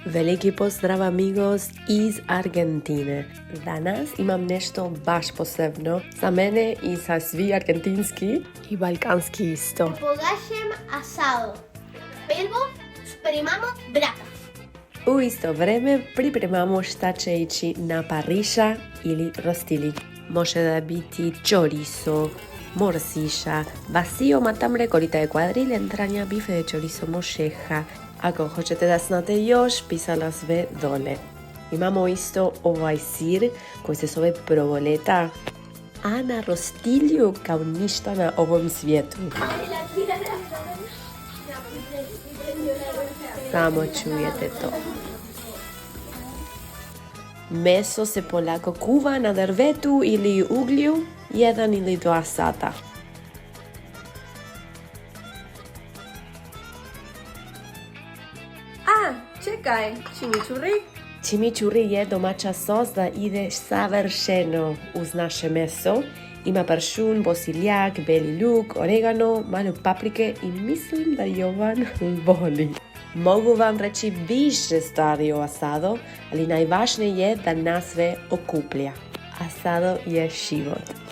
Veliki pozdrav amigos iz Argentine. Danas imam nešto baš posebno za mene i za svi argentinski i balkanski isto. Pogašem asado. Prvo spremamo brata. U isto vreme pripremamo šta će ići na pariša ili rostili. Može da biti chorizo, morcilla, Vacio, Matambre, colita de cuadril, Entraña, Bife de chorizo, molleja. Ako hoćete da znate još, pisala sve dole. Imamo isto ovaj sir koji se zove provoleta, a na rostilju kao ništa na ovom svijetu. Samo čujete to. Meso se polako kuva na drvetu ili uglju 1 ili 2 sata. Čekaj, chimichurri? Chimichurri je domaća sos da ide savršeno uz naše meso. Ima pršun, bosiljak, beli luk, oregano, malo paprike i mislim da Jovan voli. Mogu vam reći više stvari o asado, ali najvažnije je da nas sve okuplja. Asado je život.